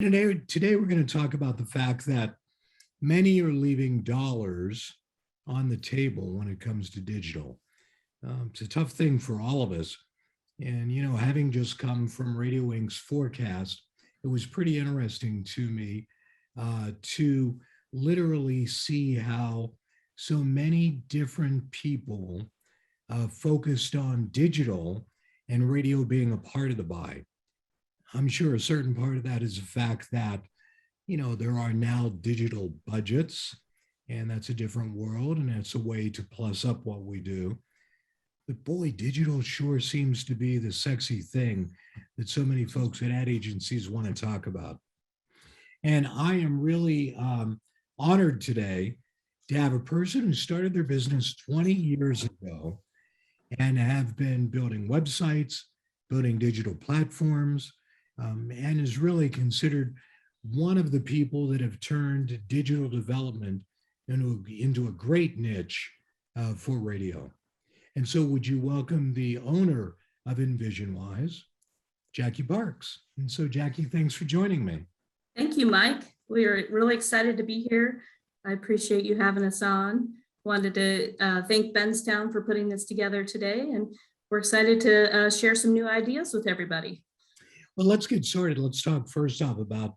Today we're going to talk about the fact that many are leaving dollars on the table when it comes to digital. It's a tough thing for all of us. And, having just come from Radio Inc.'s forecast, it was pretty interesting to me to literally see how so many different people focused on digital and radio being a part of the buy. I'm sure a certain part of that is the fact that, there are now digital budgets, and that's a different world, and that's a way to plus up what we do. But boy, digital sure seems to be the sexy thing that so many folks at ad agencies want to talk about. And I am really honored today to have a person who started their business 20 years ago and have been building websites, building digital platforms, and is really considered one of the people that have turned digital development into a great niche for radio. And so would you welcome the owner of Envisionwise, Jackie Barks. And so Jackie, thanks for joining me. Thank you, Mike. We are really excited to be here. I appreciate you having us on. Wanted to thank Benztown for putting this together today, and we're excited to share some new ideas with everybody. Well, let's get started. Let's talk first off about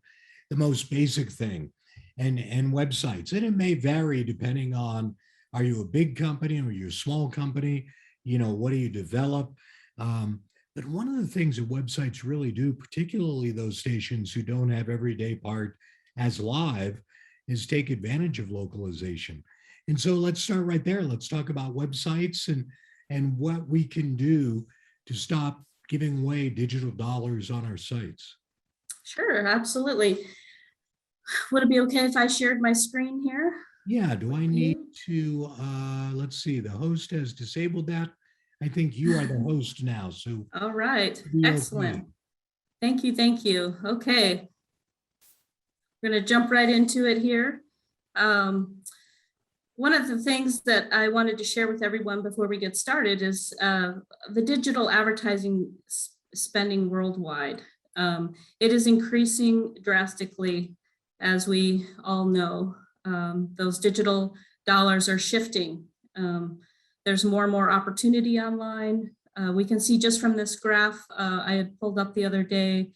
the most basic thing and websites. And it may vary depending on, are you a big company or are you a small company? What do you develop? But one of the things that websites really do, particularly those stations who don't have everyday part as live, is take advantage of localization. And so let's start right there. Let's talk about websites and what we can do to stop giving away digital dollars on our sites. Sure, absolutely. Would it be okay if I shared my screen here? Yeah, do I need to, let's see, the host has disabled that. I think you are the host now, so. All right, excellent. Okay. Thank you. Okay. We're gonna jump right into it here. One of the things that I wanted to share with everyone before we get started is the digital advertising spending worldwide. It is increasing drastically, as we all know. Those digital dollars are shifting. There's more and more opportunity online. We can see just from this graph I had pulled up the other day,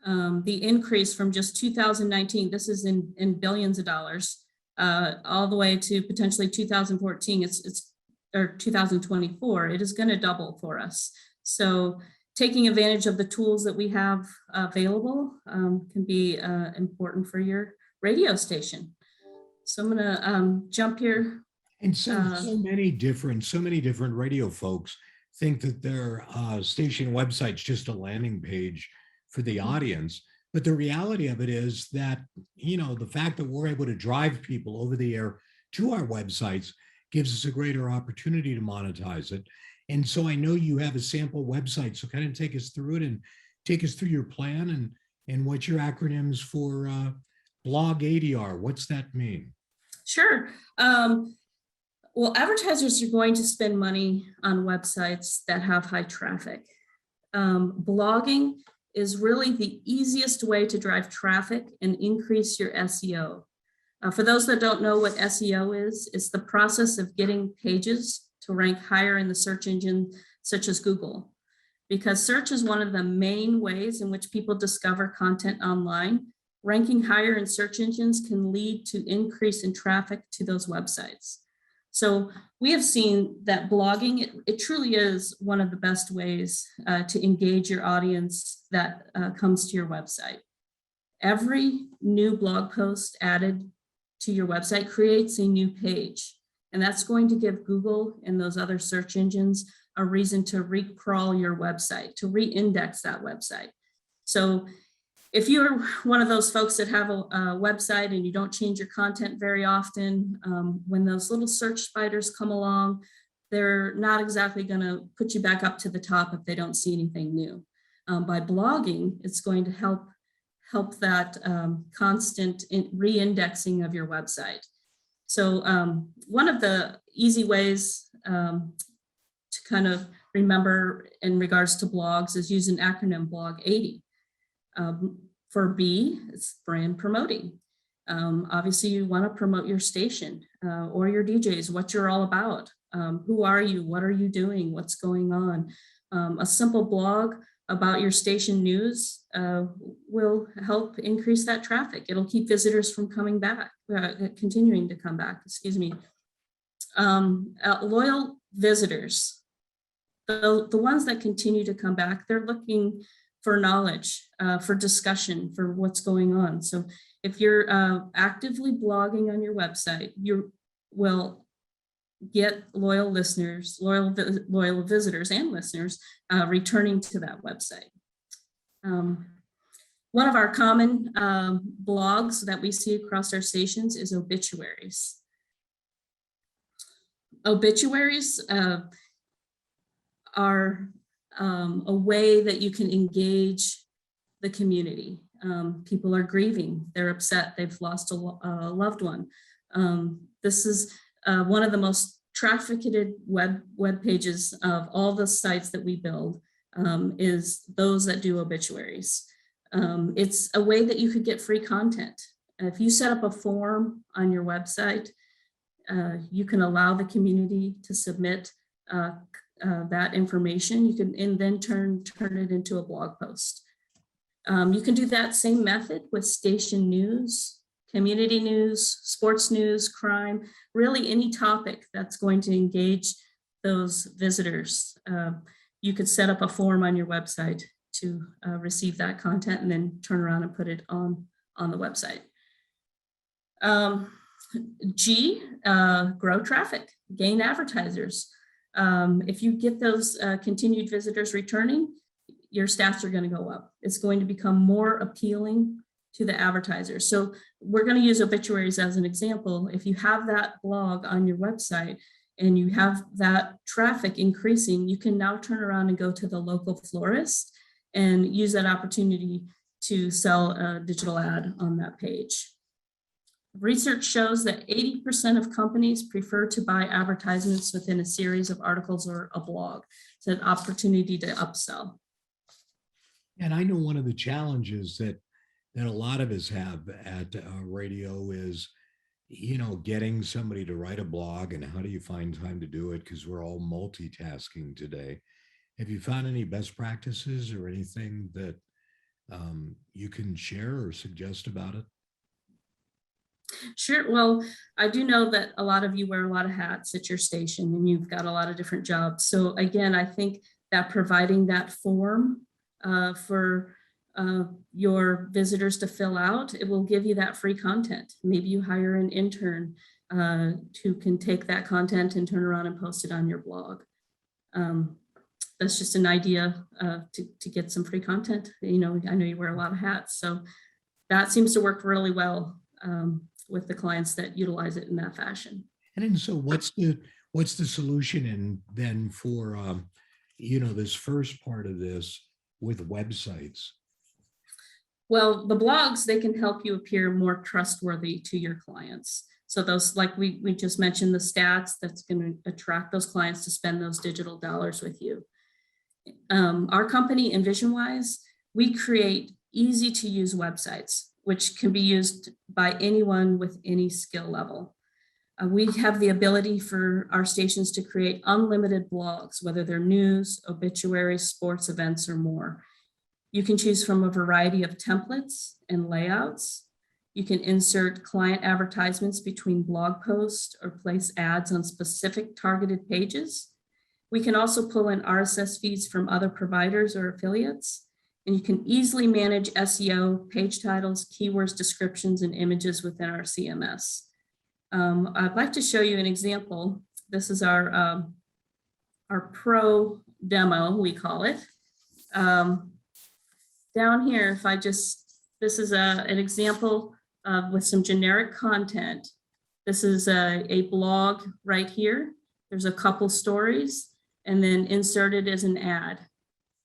the increase from just 2019, this is in billions of dollars, all the way to potentially 2014, or 2024, it is going to double for us. So taking advantage of the tools that we have available can be important for your radio station. So I'm going to jump here. And so many different radio folks think that their station website's just a landing page for the audience. But the reality of it is that, the fact that we're able to drive people over the air to our websites gives us a greater opportunity to monetize it. And so I know you have a sample website. So kind of take us through it and take us through your plan and what your acronyms for blog ADR. What's that mean? Sure. Well, advertisers are going to spend money on websites that have high traffic. Blogging is really the easiest way to drive traffic and increase your SEO. For those that don't know what SEO is, it's the process of getting pages to rank higher in the search engine, such as Google. Because search is one of the main ways in which people discover content online, ranking higher in search engines can lead to increase in traffic to those websites. So we have seen that blogging, it truly is one of the best ways to engage your audience that comes to your website. Every new blog post added to your website creates a new page, and that's going to give Google and those other search engines a reason to re-crawl your website, to re-index that website. So if you're one of those folks that have a website and you don't change your content very often, when those little search spiders come along, they're not exactly going to put you back up to the top if they don't see anything new. By blogging, it's going to help that constant re-indexing of your website. So one of the easy ways to kind of remember in regards to blogs is use an acronym, blog 80. For B, it's brand promoting. Obviously, you want to promote your station or your DJs, what you're all about. Who are you? What are you doing? What's going on? A simple blog about your station news will help increase that traffic. It'll keep visitors from coming back, continuing to come back, excuse me. Loyal visitors, the ones that continue to come back, they're looking for knowledge, for discussion, for what's going on. So if you're actively blogging on your website, you will get loyal listeners, loyal visitors and listeners returning to that website. One of our common blogs that we see across our stations is obituaries. Obituaries are a way that you can engage the community. People are grieving, they're upset, they've lost a loved one. This is one of the most trafficked web pages of all the sites that we build, is those that do obituaries. It's a way that you could get free content. If you set up a form on your website, you can allow the community to submit that information. You can and then turn it into a blog post. You can do that same method with station news, community news, sports news, crime, really any topic that's going to engage those visitors. You could set up a form on your website to receive that content and then turn around and put it on the website. G, grow traffic, gain advertisers. If you get those continued visitors returning, your stats are going to go up. It's going to become more appealing to the advertisers. So we're going to use obituaries as an example. If you have that blog on your website and you have that traffic increasing, you can now turn around and go to the local florist and use that opportunity to sell a digital ad on that page. Research shows that 80% of companies prefer to buy advertisements within a series of articles or a blog. It's an opportunity to upsell. And I know one of the challenges that a lot of us have at radio is, getting somebody to write a blog, and how do you find time to do it? Because we're all multitasking today. Have you found any best practices or anything that you can share or suggest about it? Sure. Well, I do know that a lot of you wear a lot of hats at your station and you've got a lot of different jobs. So again, I think that providing that form for your visitors to fill out, it will give you that free content. Maybe you hire an intern who can take that content and turn around and post it on your blog. That's just an idea to get some free content. I know you wear a lot of hats, so that seems to work really well with the clients that utilize it in that fashion. And then, so what's the solution then for this first part of this with websites? Well, the blogs, they can help you appear more trustworthy to your clients. So those, like we just mentioned, the stats, that's going to attract those clients to spend those digital dollars with you. Our company, Envisionwise, we create easy to use websites, which can be used by anyone with any skill level. We have the ability for our stations to create unlimited blogs, whether they're news, obituaries, sports events, or more. You can choose from a variety of templates and layouts. You can insert client advertisements between blog posts or place ads on specific targeted pages. We can also pull in RSS feeds from other providers or affiliates. And you can easily manage SEO, page titles, keywords, descriptions, and images within our CMS. I'd like to show you an example. This is our pro demo, we call it. Down here, this is an example with some generic content. This is a blog right here. There's a couple stories, and then inserted as an ad,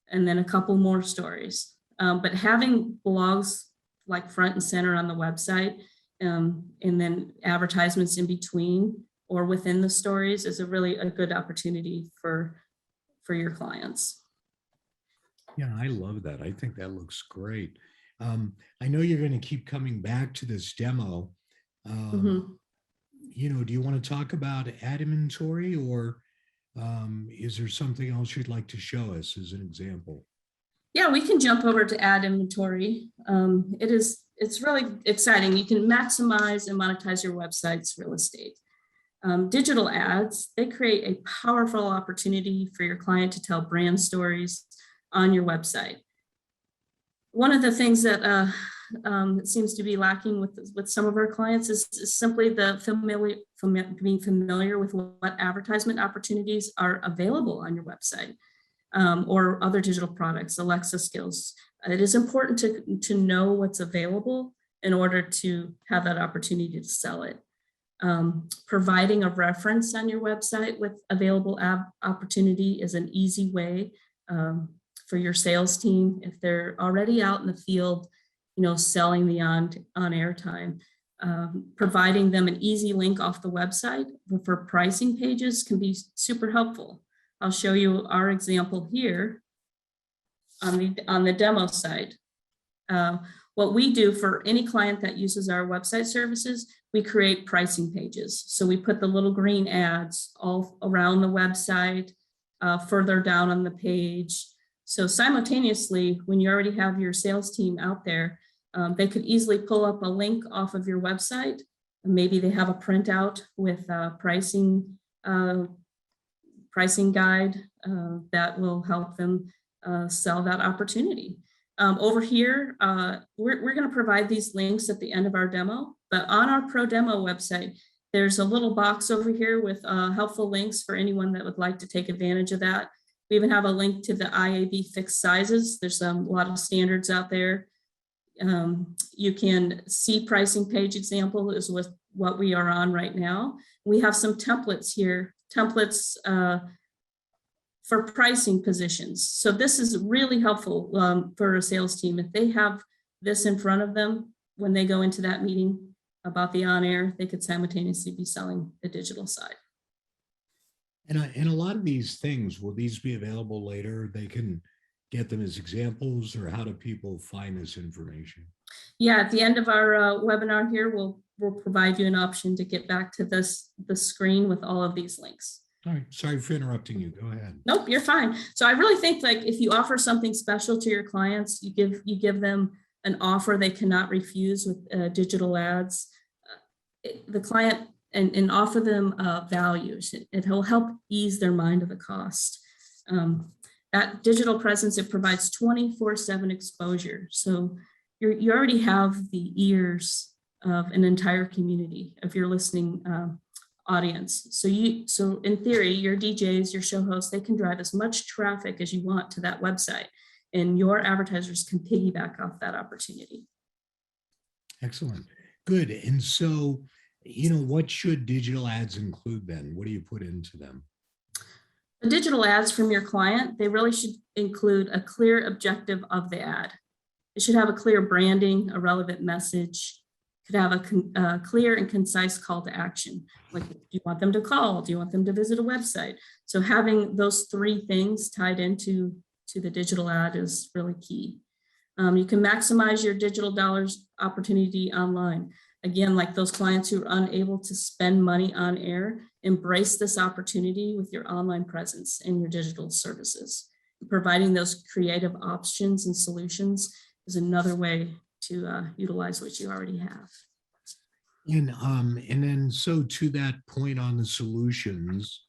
and then a couple more stories. But having blogs like front and center on the website, and then advertisements in between or within the stories is a good opportunity for your clients. Yeah, I love that. I think that looks great. I know you're going to keep coming back to this demo. Mhm. Do you want to talk about ad inventory, or is there something else you'd like to show us as an example? Yeah, we can jump over to ad inventory. It's really exciting. You can maximize and monetize your website's real estate. Digital ads, they create a powerful opportunity for your client to tell brand stories on your website. One of the things that seems to be lacking with some of our clients is simply the being familiar with what advertisement opportunities are available on your website, or other digital products, Alexa skills. It is important to know what's available in order to have that opportunity to sell it. Providing a reference on your website with available opportunity is an easy way for your sales team, if they're already out in the field, selling the on-air time. Providing them an easy link off the website for pricing pages can be super helpful. I'll show you our example here on the demo site. What we do for any client that uses our website services, we create pricing pages. So we put the little green ads all around the website, further down on the page. So simultaneously, when you already have your sales team out there, they could easily pull up a link off of your website. Maybe they have a printout with pricing guide that will help them sell that opportunity. Over here, we're going to provide these links at the end of our demo, but on our Pro Demo website, there's a little box over here with helpful links for anyone that would like to take advantage of that. We even have a link to the IAB fixed sizes. There's a lot of standards out there. You can see pricing page example is with what we are on right now. We have some templates here, for pricing positions. So this is really helpful for a sales team. If they have this in front of them when they go into that meeting about the on-air, they could simultaneously be selling the digital side. And a lot of these things, will these be available later? They can get them as examples, or how do people find this information? Yeah, at the end of our webinar here, we'll provide you an option to get back to the screen with all of these links. All right, sorry for interrupting you. Go ahead. Nope, you're fine. So I really think, like, if you offer something special to your clients, you give them an offer they cannot refuse with digital ads. The client and offer them values. It will help ease their mind of the cost. That digital presence, it provides 24/7 exposure. So you already have the ears of an entire community of your listening audience. So in theory, your DJs, your show hosts, they can drive as much traffic as you want to that website, and your advertisers can piggyback off that opportunity. Excellent. Good. And so, what should digital ads include then? What do you put into them? The digital ads from your client, they really should include a clear objective of the ad. It should have a clear branding, a relevant message. Could have a clear and concise call to action. Like, do you want them to call? Do you want them to visit a website? So having those three things tied into the digital ad is really key. You can maximize your digital dollars opportunity online. Again, like those clients who are unable to spend money on air, embrace this opportunity with your online presence and your digital services. Providing those creative options and solutions is another way to utilize what you already have. And then, so to that point on the solutions,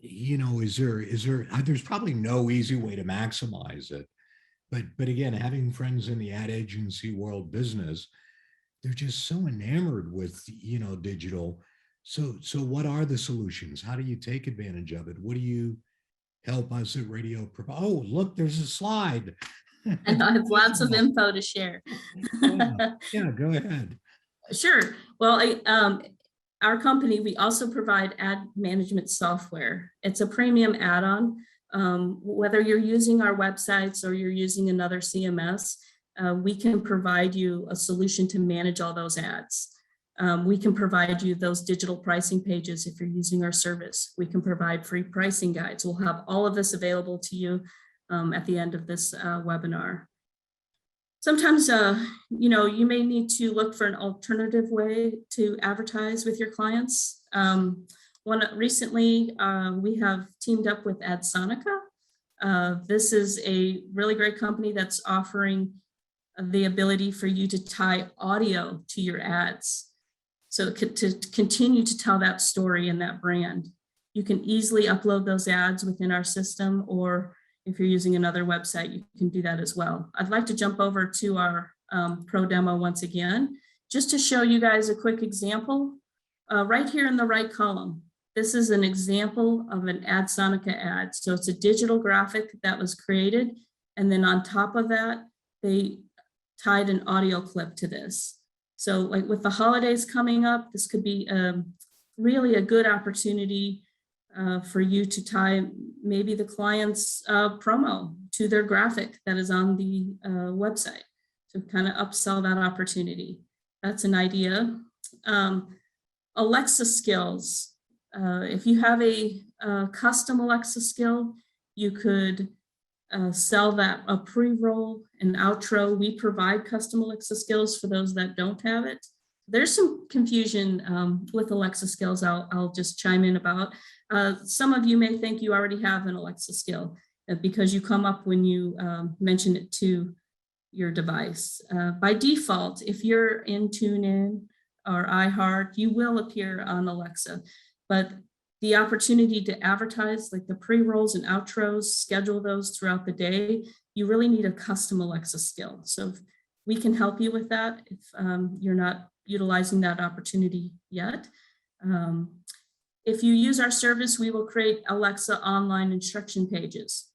there's probably no easy way to maximize it. But again, having friends in the ad agency world business, they're just so enamored with, digital. So what are the solutions? How do you take advantage of it? What do you help us at Radio provide? Oh, look, there's a slide. And I have lots of info to share. Yeah, go ahead. Sure. Well, our company, we also provide ad management software. It's a premium add-on. Whether you're using our websites or you're using another CMS, we can provide you a solution to manage all those ads. We can provide you those digital pricing pages if you're using our service. We can provide free pricing guides. We'll have all of this available to you at the end of this webinar. Sometimes, you may need to look for an alternative way to advertise with your clients. Recently, we have teamed up with Adsonica. This is a really great company that's offering the ability for you to tie audio to your ads. So to continue to tell that story and that brand, you can easily upload those ads within our system, or if you're using another website, you can do that as well. I'd like to jump over to our pro demo once again, just to show you guys a quick example. Right here in the right column, this is an example of an Adsonica ad. So it's a digital graphic that was created. And then on top of that, they tied an audio clip to this. So like with the holidays coming up, this could be really a good opportunity for you to tie maybe the client's promo to their graphic that is on the website to kind of upsell that opportunity. That's an idea. Alexa skills. If you have a custom Alexa skill, you could sell that a pre-roll and outro. We provide custom Alexa skills for those that don't have it. There's some confusion with Alexa skills I'll just chime in about. Some of you may think you already have an Alexa skill because you come up when you mention it to your device. By default, if you're in TuneIn or iHeart, you will appear on Alexa, but the opportunity to advertise like the pre-rolls and outros, schedule those throughout the day, you really need a custom Alexa skill. So we can help you with that if you're not utilizing that opportunity yet. If you use our service, we will create Alexa online instruction pages.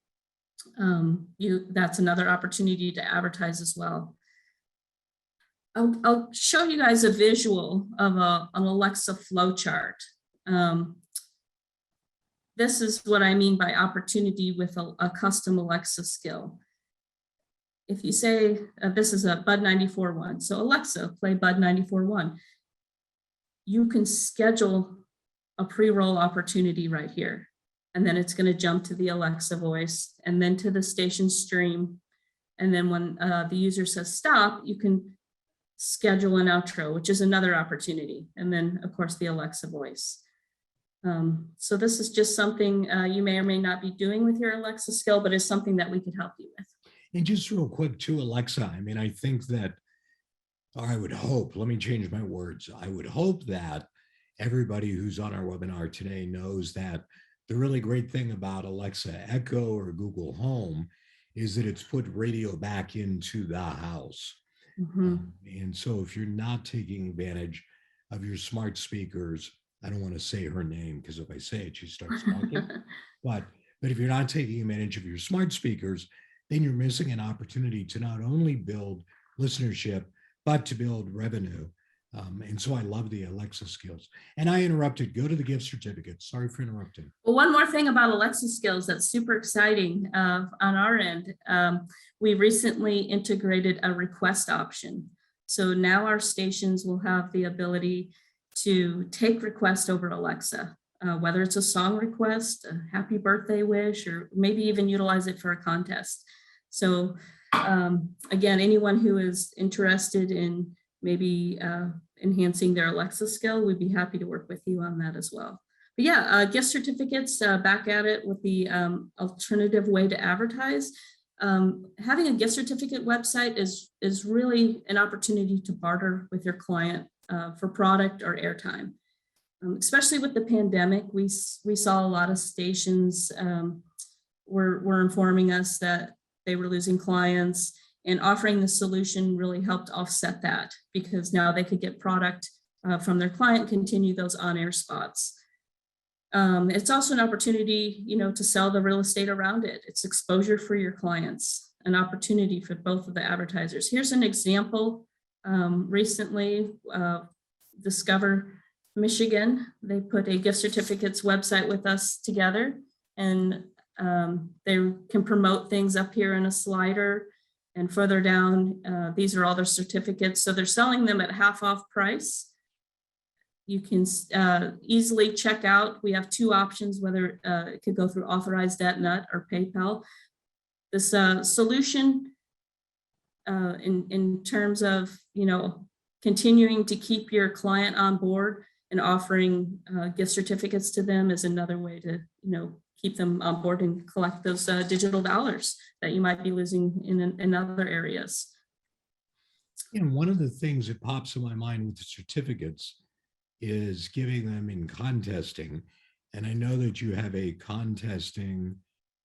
That's another opportunity to advertise as well. I'll show you guys a visual of an Alexa flowchart. This is what I mean by opportunity with a custom Alexa skill. If you say, this is a Bud 94 one, so Alexa, play Bud 94 one, you can schedule a pre-roll opportunity right here. And then it's going to jump to the Alexa voice and then to the station stream. And then when the user says stop, you can schedule an outro, which is another opportunity. And then, of course, the Alexa voice. So this is just something you may or may not be doing with your Alexa skill, but it's something that we could help you with. And just real quick to Alexa, I mean, I think that, or I would hope, let me change my words. I would hope that everybody who's on our webinar today knows that the really great thing about Alexa Echo or Google Home is that it's put radio back into the house. Mm-hmm. And so if you're not taking advantage of your smart speakers, I don't want to say her name because if I say it, she starts talking. but if you're not taking advantage of your smart speakers, then you're missing an opportunity to not only build listenership, but to build revenue. And so I love the Alexa skills. And I interrupted. Go to the gift certificate. Sorry for interrupting. Well, one more thing about Alexa skills that's super exciting on our end. We recently integrated a request option. So now our stations will have the ability to take requests over Alexa, whether it's a song request, a happy birthday wish, or maybe even utilize it for a contest. So again, anyone who is interested in maybe enhancing their Alexa skill, we'd be happy to work with you on that as well. But yeah, gift certificates, back at it with the alternative way to advertise. Having a gift certificate website is really an opportunity to barter with your client for product or airtime. Especially with the pandemic, we saw a lot of stations were informing us that they were losing clients, and offering the solution really helped offset that because now they could get product from their client, continue those on-air spots. It's also an opportunity, to sell the real estate around it. It's exposure for your clients, an opportunity for both of the advertisers. Here's an example. Recently, Discover Michigan, they put a gift certificates website with us together, and they can promote things up here in a slider. And further down, these are all their certificates. So they're selling them at half off price. You can easily check out. We have two options, whether it could go through authorized.net or PayPal. This solution in terms of, continuing to keep your client on board and offering gift certificates to them is another way to, keep them on board and collect those digital dollars that you might be losing in other areas. One of the things that pops in my mind with the certificates is giving them in contesting. And I know that you have a contesting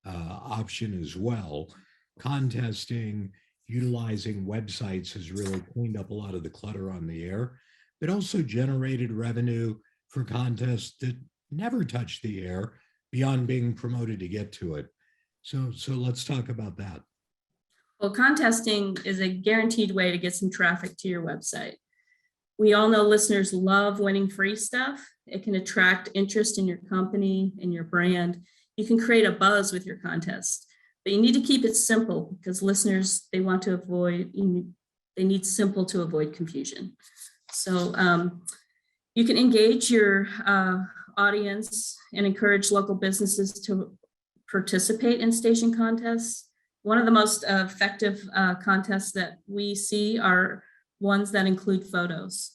option as well. Contesting, utilizing websites has really cleaned up a lot of the clutter on the air, but also generated revenue for contests that never touch the air beyond being promoted to get to it. So let's talk about that. Well, contesting is a guaranteed way to get some traffic to your website. We all know listeners love winning free stuff. It can attract interest in your company and your brand. You can create a buzz with your contest, but you need to keep it simple because listeners, they need simple to avoid confusion. So you can engage your audience and encourage local businesses to participate in station contests. One of the most effective contests that we see are ones that include photos.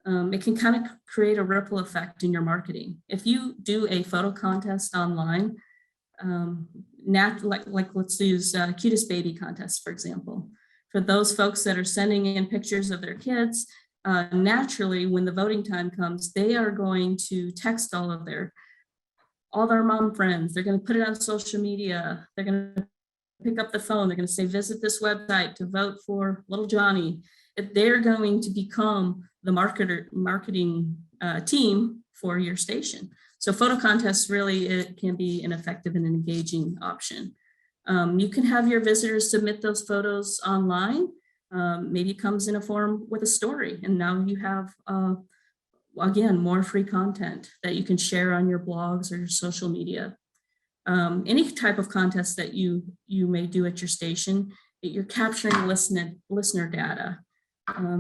It can kind of create a ripple effect in your marketing. If you do a photo contest online, like let's use cutest baby contest, for example. For those folks that are sending in pictures of their kids, naturally, when the voting time comes, they are going to text all their mom friends. They're going to put it on social media. They're going to pick up the phone. They're going to say, visit this website to vote for little Johnny. They're going to become the marketing team for your station. So photo contests really, it can be an effective and engaging option. You can have your visitors submit those photos online. Maybe it comes in a form with a story, and now you have, again, more free content that you can share on your blogs or your social media. Any type of contest that you may do at your station, you're capturing listener data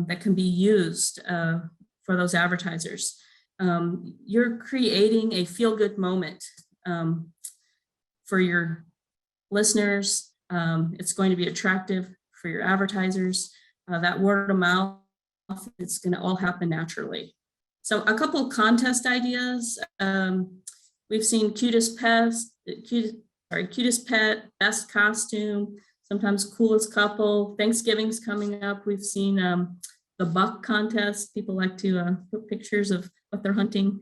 that can be used for those advertisers. You're creating a feel-good moment for your listeners. It's going to be attractive for your advertisers. That word of mouth, it's going to all happen naturally. So a couple of contest ideas. We've seen cutest pet, best costume, sometimes coolest couple. Thanksgiving's coming up. We've seen the buck contest. People like to put pictures of what they're hunting.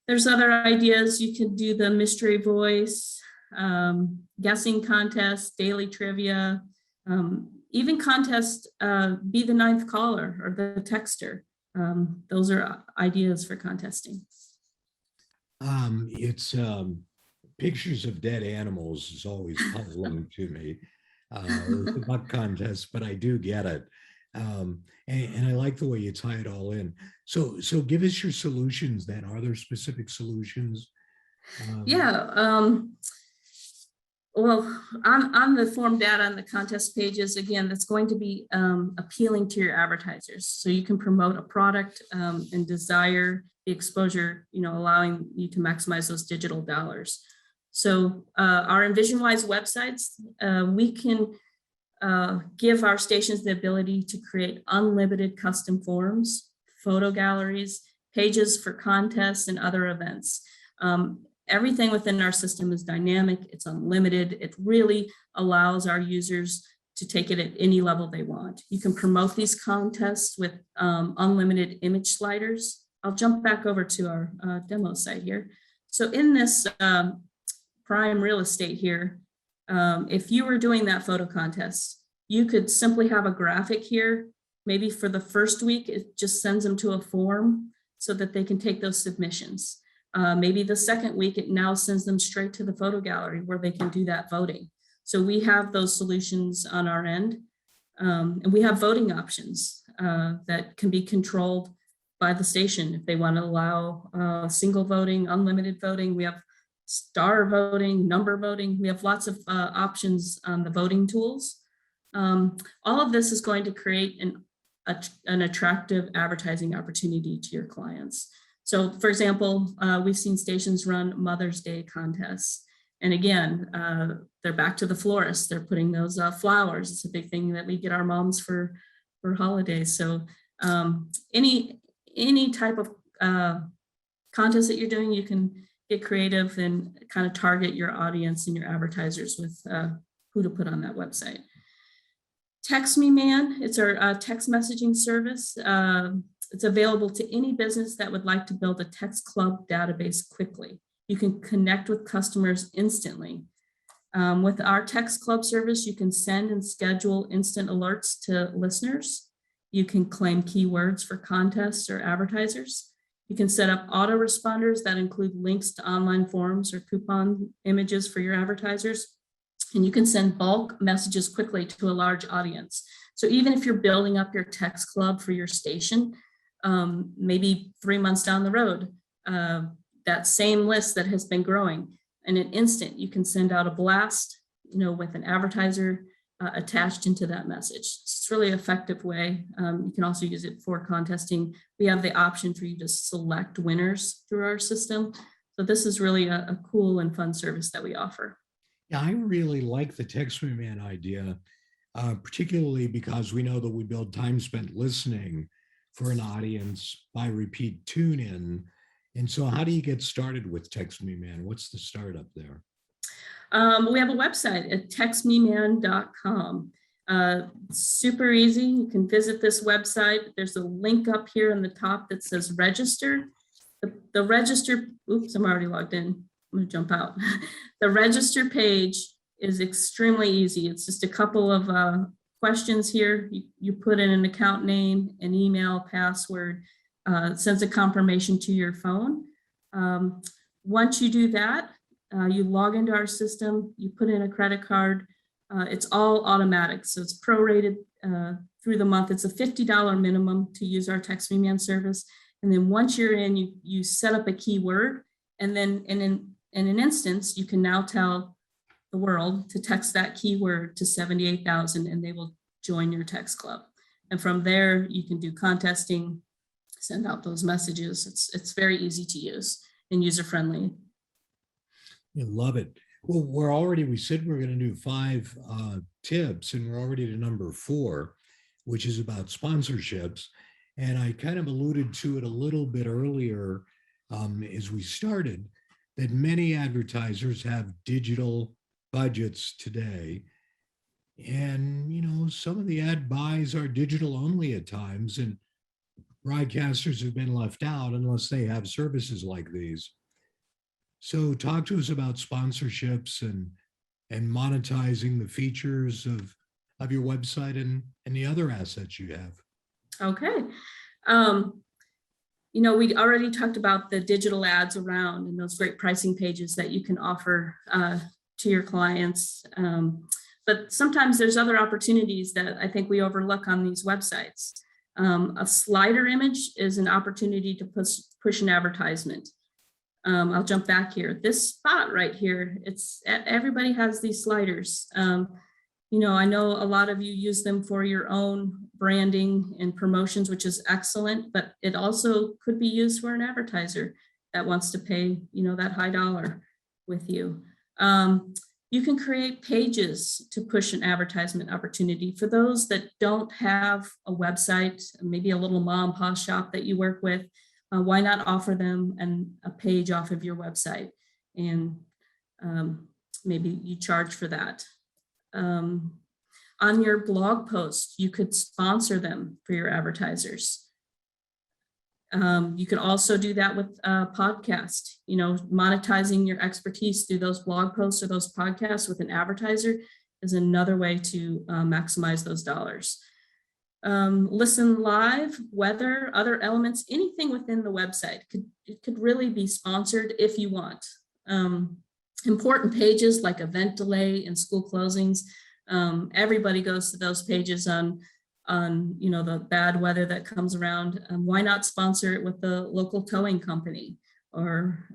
There's other ideas. You could do the mystery voice, guessing contest, daily trivia, even contest, be the ninth caller or the texter. Those are ideas for contesting. It's pictures of dead animals is always puzzling to me. The buck contest, but I do get it. And I like the way you tie it all in. So give us your solutions then. Are there specific solutions? Well, on the form data on the contest pages, again, that's going to be appealing to your advertisers. So you can promote a product and desire the exposure, allowing you to maximize those digital dollars. So our Envisionwise websites, we can give our stations the ability to create unlimited custom forms, photo galleries, pages for contests and other events. Everything within our system is dynamic, it's unlimited. It really allows our users to take it at any level they want. You can promote these contests with unlimited image sliders. I'll jump back over to our demo site here. So in this prime real estate here, if you were doing that photo contest, you could simply have a graphic here. Maybe for the first week, it just sends them to a form so that they can take those submissions. Maybe the second week, it now sends them straight to the photo gallery where they can do that voting. So we have those solutions on our end. And we have voting options that can be controlled by the station if they want to allow single voting, unlimited voting. We have star voting, number voting. We have lots of options on the voting tools. All of this is going to create an attractive advertising opportunity to your clients. So for example, we've seen stations run Mother's Day contests, And again, they're back to the florist. They're putting those flowers. It's a big thing that we get our moms for holidays. So any type of contest that you're doing, you can get creative and kind of target your audience and your advertisers with who to put on that website. Text Me Man, it's our text messaging service. It's available to any business that would like to build a text club database quickly. You can connect with customers instantly. With our text club service, you can send and schedule instant alerts to listeners. You can claim keywords for contests or advertisers. You can set up autoresponders that include links to online forums or coupon images for your advertisers. And you can send bulk messages quickly to a large audience. So even if you're building up your text club for your station, maybe 3 months down the road, that same list that has been growing, in an instant, you can send out a blast, with an advertiser attached into that message. It's a really effective way. You can also use it for contesting. We have the option for you to select winners through our system. So this is really a cool and fun service that we offer. Yeah, I really like the Text Me Man idea, particularly because we know that we build time spent listening for an audience by repeat tune in. And so how do you get started with Text Me Man? What's the startup there? We have a website at textmeman.com. Super easy. You can visit this website. There's a link up here in the top that says register. The register, oops, I'm already logged in. I'm going to jump out. The register page is extremely easy. It's just a couple of questions here. You put in an account name, an email, password, sends a confirmation to your phone. Once you do that, you log into our system, you put in a credit card. It's all automatic. So it's prorated through the month. It's a $50 minimum to use our Text Me Man service. And then once you're in, you set up a keyword, and then in an instance, you can now tell the world to text that keyword to 78,000 and they will join your text club. And from there, you can do contesting, send out those messages. It's very easy to use and user-friendly. I love it. Well, we said we're going to do 5 tips, and we're already to number 4, which is about sponsorships. And I kind of alluded to it a little bit earlier as we started, that many advertisers have digital budgets today. And, some of the ad buys are digital only at times, and broadcasters have been left out unless they have services like these. So talk to us about sponsorships and monetizing the features of your website and the other assets you have. Okay. We already talked about the digital ads around and those great pricing pages that you can offer to your clients. But sometimes there's other opportunities that I think we overlook on these websites. A slider image is an opportunity to push an advertisement. I'll jump back here. This spot right here, everybody has these sliders. I know a lot of you use them for your own branding and promotions, which is excellent, but it also could be used for an advertiser that wants to pay, that high dollar with you. You can create pages to push an advertisement opportunity for those that don't have a website, maybe a little mom and pop shop that you work with. Why not offer them a page off of your website, and maybe you charge for that. On your blog post, you could sponsor them for your advertisers. You can also do that with a podcast, monetizing your expertise through those blog posts or those podcasts with an advertiser is another way to maximize those dollars. Listen live, weather, other elements, anything within the website could really be sponsored if you want. Important pages like event delay and school closings. Everybody goes to those pages on the bad weather that comes around. Why not sponsor it with the local towing company or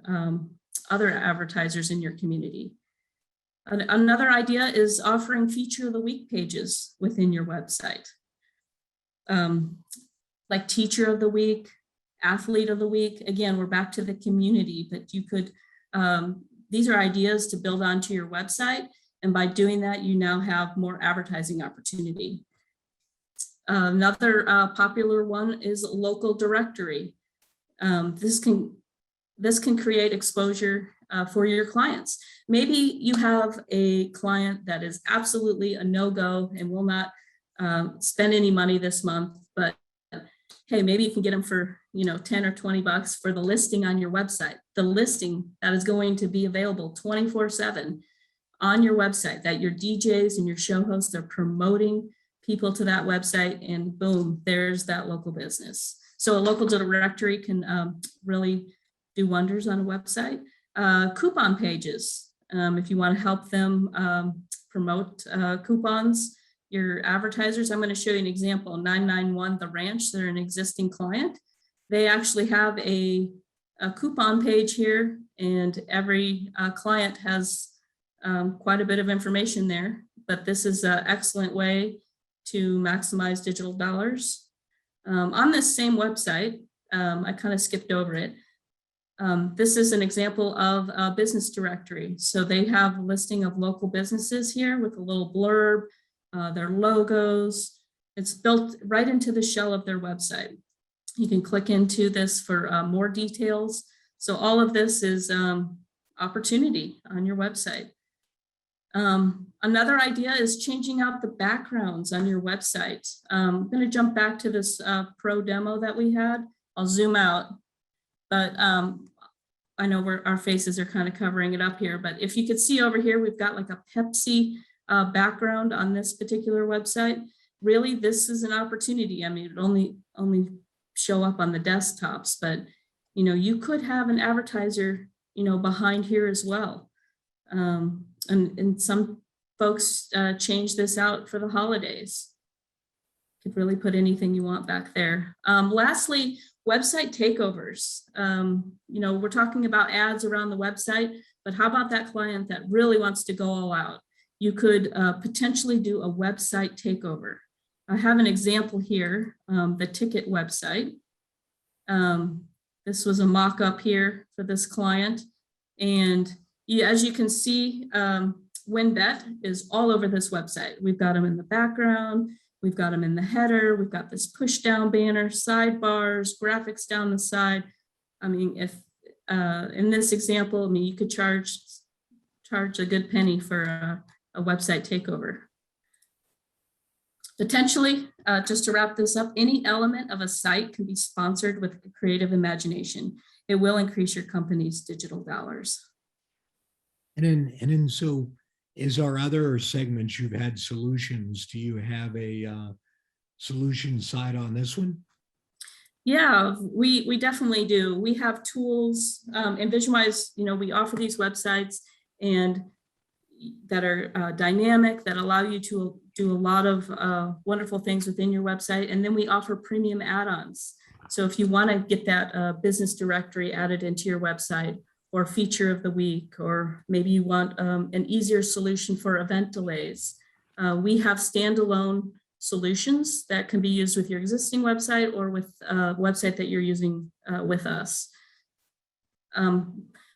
other advertisers in your community? Another idea is offering feature of the week pages within your website. Like teacher of the week, athlete of the week. Again, we're back to the community, but you could these are ideas to build onto your website. And by doing that, you now have more advertising opportunity. Another popular one is local directory. This can create exposure for your clients. Maybe you have a client that is absolutely a no-go and will not spend any money this month, but hey, maybe you can get them for 10 or 20 bucks for the listing on your website. The listing that is going to be available 24/7 on your website, that your DJs and your show hosts are promoting people to that website, and boom, there's that local business. So a local directory can really do wonders on a website. Coupon pages, if you want to help them promote coupons, your advertisers. I'm going to show you an example. 991 The Ranch, they're an existing client. They actually have a coupon page here, and every client has quite a bit of information there, but this is an excellent way to maximize digital dollars. On this same website, I kind of skipped over it. This is an example of a business directory. So they have a listing of local businesses here with a little blurb, their logos. It's built right into the shell of their website. You can click into this for more details. So all of this is opportunity on your website. Another idea is changing out the backgrounds on your website. I'm going to jump back to this pro demo that we had. I'll zoom out, but I know our faces are kind of covering it up here, but if you could see over here, we've got like a Pepsi background on this particular website. Really, this is an opportunity. I mean, it only show up on the desktops, but you could have an advertiser, behind here as well. And some folks change this out for the holidays. Could really put anything you want back there. Lastly, website takeovers. We're talking about ads around the website, but how about that client that really wants to go all out? You could potentially do a website takeover. I have an example here, the ticket website. This was a mock-up here for this client. And as you can see, WinBet is all over this website. We've got them in the background. We've got them in the header. We've got this push down banner, sidebars, graphics down the side. I mean, if in this example, I mean, you could charge a good penny for a website takeover. Potentially, just to wrap this up, any element of a site can be sponsored with creative imagination. It will increase your company's digital dollars. And so is our other segments, you've had solutions. Do you have a solution side on this one? Yeah, we definitely do. We have tools. Envisionwise, we offer these websites and that are dynamic, that allow you to do a lot of wonderful things within your website. And then we offer premium add-ons. So if you want to get that business directory added into your website, or feature of the week, or maybe you want an easier solution for event delays, we have standalone solutions that can be used with your existing website or with a website that you're using with us.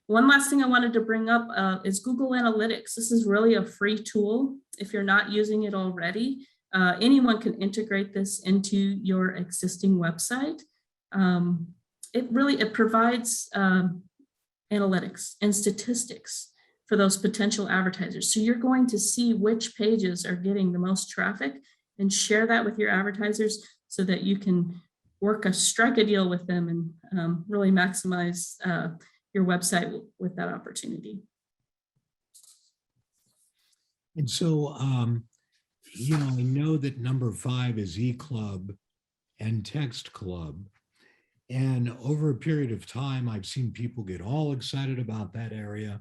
One last thing I wanted to bring up is Google Analytics. This is really a free tool. If you're not using it already, anyone can integrate this into your existing website. It provides analytics and statistics for those potential advertisers. So you're going to see which pages are getting the most traffic and share that with your advertisers so that you can strike a deal with them and really maximize your website with that opportunity. And so, I know that number 5 is eClub and Text Club. And over a period of time, I've seen people get all excited about that area,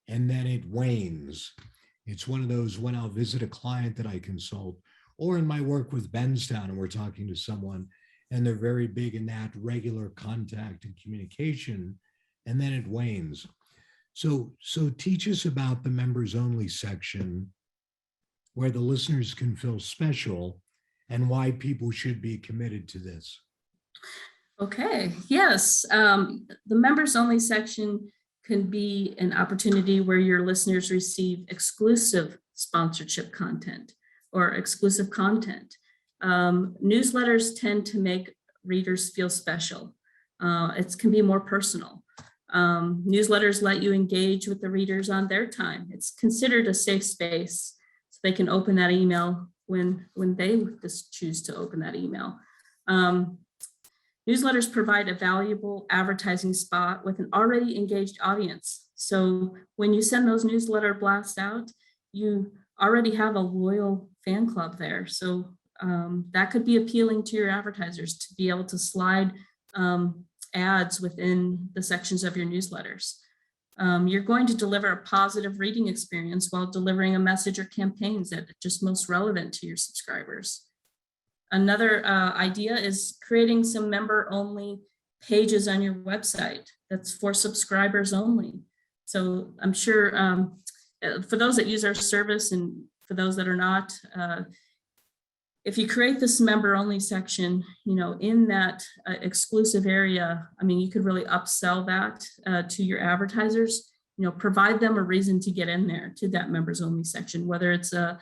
and then it wanes. It's one of those when I'll visit a client that I consult, or in my work with Benztown, and we're talking to someone, and they're very big in that regular contact and communication, and then it wanes. So teach us about the members only section, where the listeners can feel special, and why people should be committed to this. Okay, yes. The members only section can be an opportunity where your listeners receive exclusive sponsorship content or exclusive content. Newsletters tend to make readers feel special. It can be more personal. Newsletters let you engage with the readers on their time. It's considered a safe space, so they can open that email when they just choose to open that email. Newsletters provide a valuable advertising spot with an already engaged audience. So when you send those newsletter blasts out, you already have a loyal fan club there. So that could be appealing to your advertisers to be able to slide ads within the sections of your newsletters. You're going to deliver a positive reading experience while delivering a message or campaigns that are just most relevant to your subscribers. Another idea is creating some member-only pages on your website that's for subscribers only. So I'm sure for those that use our service and for those that are not, if you create this member-only section, in that exclusive area, I mean, you could really upsell that to your advertisers. Provide them a reason to get in there to that members-only section, whether it's a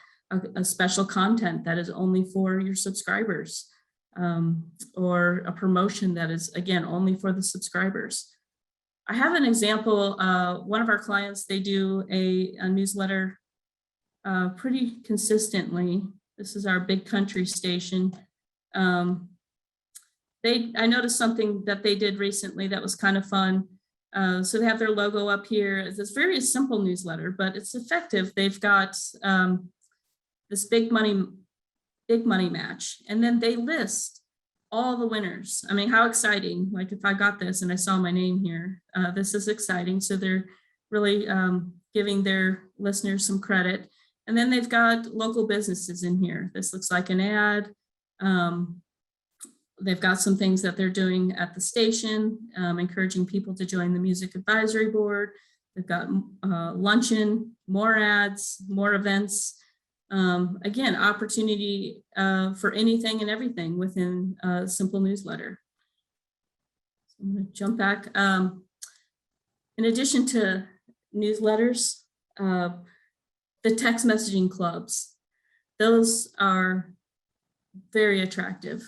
special content that is only for your subscribers, or a promotion that is, again, only for the subscribers. I have an example. One of our clients, they do a newsletter pretty consistently. This is our Big Country station. I noticed something that they did recently that was kind of fun. So they have their logo up here. It's this very simple newsletter, but it's effective. They've got this big money match, and then they list all the winners. I mean, how exciting. Like, if I got this and I saw my name here, this is exciting. So they're really giving their listeners some credit. And then they've got local businesses in here. This looks like an ad. They've got some things that they're doing at the station, encouraging people to join the music advisory board. They've got luncheon, more ads, more events. Again, opportunity for anything and everything within a simple newsletter. So I'm going to jump back. In addition to newsletters, the text messaging clubs, those are very attractive.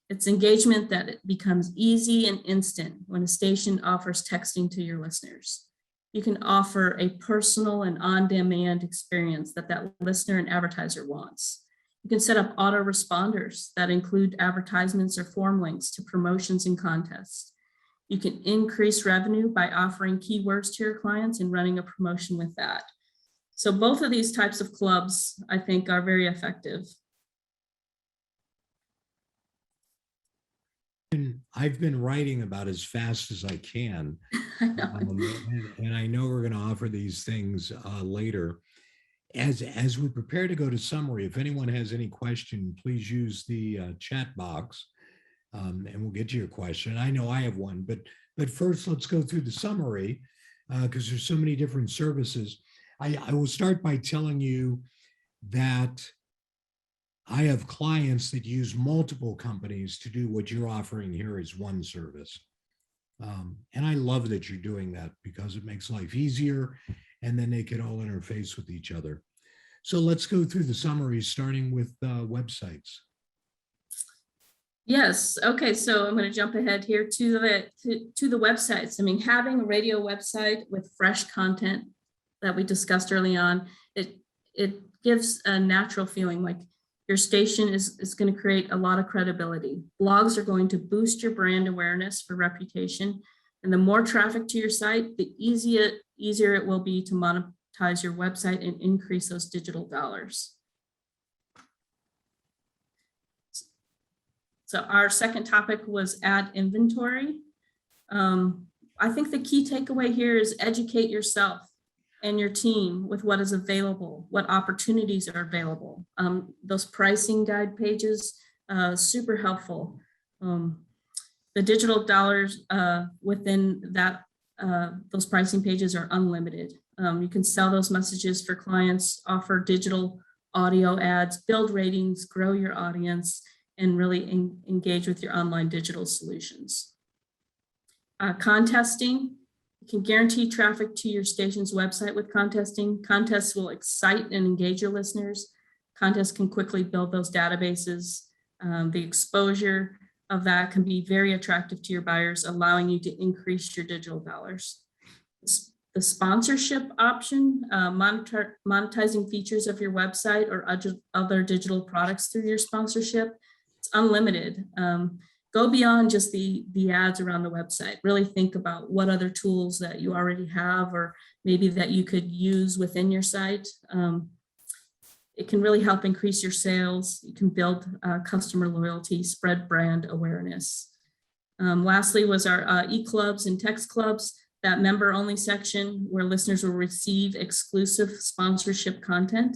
It's engagement that it becomes easy and instant when a station offers texting to your listeners. You can offer a personal and on-demand experience that listener and advertiser wants. You can set up autoresponders that include advertisements or form links to promotions and contests. You can increase revenue by offering keywords to your clients and running a promotion with that. So both of these types of clubs, I think, are very effective. And I've been writing about as fast as I can. And I know we're going to offer these things later. As we prepare to go to summary, if anyone has any question, please use the chat box, and we'll get to your question. I know I have one, but first let's go through the summary, because there's so many different services. I will start by telling you that I have clients that use multiple companies to do what you're offering here as one service. And I love that you're doing that because it makes life easier, and then they can all interface with each other. So let's go through the summary, starting with websites. Yes. Okay. So I'm going to jump ahead here to the websites. I mean, having a radio website with fresh content that we discussed early on, it gives a natural feeling like your station is going to create a lot of credibility. Blogs are going to boost your brand awareness for reputation. And the more traffic to your site, the easier it will be to monetize your website and increase those digital dollars. So our second topic was ad inventory. I think the key takeaway here is educate yourself and your team with what is available, what opportunities are available. Those pricing guide pages, super helpful. The digital dollars within that those pricing pages are unlimited. You can sell those messages for clients, offer digital audio ads, build ratings, grow your audience, and really engage with your online digital solutions. Contesting, You can guarantee traffic to your station's website with contesting. Contests will excite and engage your listeners. Contests can quickly build those databases. The exposure of that can be very attractive to your buyers, allowing you to increase your digital dollars. The sponsorship option, monetizing features of your website or other digital products through your sponsorship, it's unlimited. Go beyond just the ads around the website. Really think about what other tools that you already have or maybe that you could use within your site. It can really help increase your sales. You can build customer loyalty, spread brand awareness. Lastly was our e-clubs and text clubs, that member-only section where listeners will receive exclusive sponsorship content.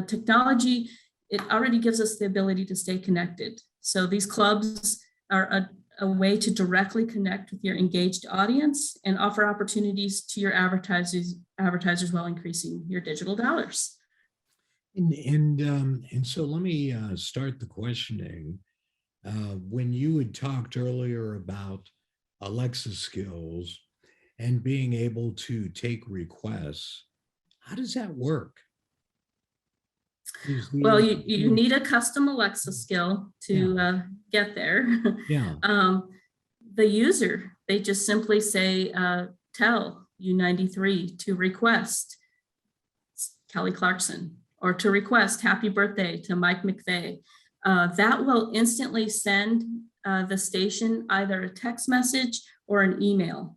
Technology, it already gives us the ability to stay connected. So these clubs are a way to directly connect with your engaged audience and offer opportunities to your advertisers while increasing your digital dollars. And so let me start the questioning. When you had talked earlier about Alexa skills and being able to take requests, how does that work? Well, you need a custom Alexa skill to get there. Yeah. The user, they just simply say, tell U93 to request Kelly Clarkson, or to request happy birthday to Mike McVay. That will instantly send the station either a text message or an email.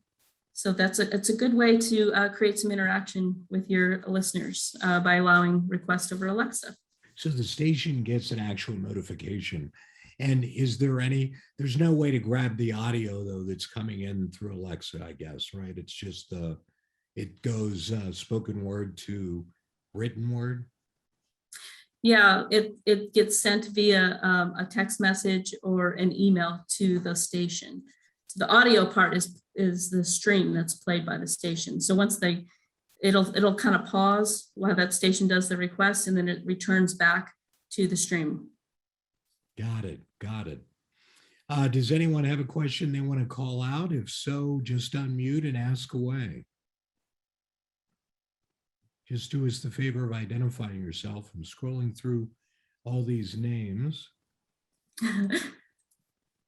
So it's a good way to create some interaction with your listeners by allowing requests over Alexa. So the station gets an actual notification. And there's no way to grab the audio though that's coming in through Alexa, I guess, right? It's just it goes spoken word to written word. Yeah, it gets sent via a text message or an email to the station. So the audio part is the stream that's played by the station. So once it'll kind of pause while that station does the request, and then it returns back to the stream. Got it. Does anyone have a question they want to call out? If so, just unmute and ask away. Just do us the favor of identifying yourself. I'm scrolling through all these names.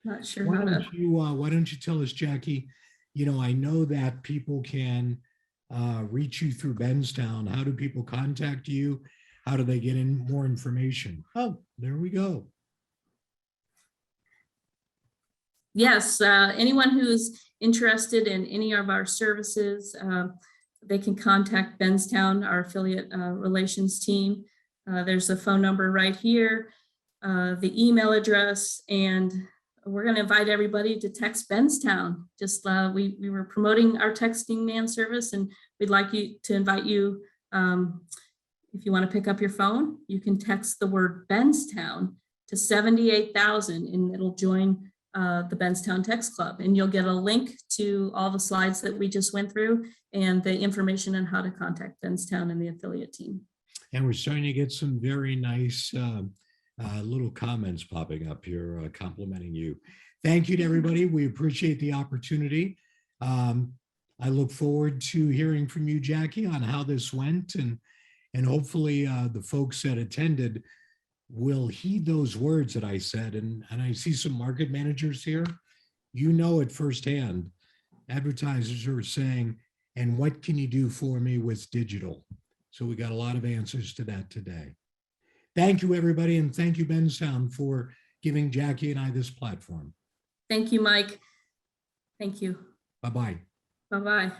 Not sure Why don't you tell us, Jackie, I know that people can reach you through Benztown. How do people contact you? How do they get in more information? Oh, there we go. Yes, anyone who's interested in any of our services, they can contact Benztown, our affiliate relations team. There's a phone number right here, the email address, and we're going to invite everybody to text Benztown. Just we were promoting our texting man service, and we'd like to invite you. If you want to pick up your phone, you can text the word Benztown to 78,000, and it'll join the Benztown Text Club, and you'll get a link to all the slides that we just went through and the information on how to contact Benztown and the affiliate team. And we're starting to get some very nice little comments popping up here complimenting you. Thank you to everybody. We appreciate the opportunity. I look forward to hearing from you, Jackie, on how this went, and hopefully the folks that attended will heed those words that I said. And I see some market managers here. It firsthand. Advertisers are saying, and what can you do for me with digital? So we got a lot of answers to that today. Thank you, everybody. And thank you, Benztown, for giving Jackie and I this platform. Thank you, Mike. Thank you. Bye-bye. Bye-bye.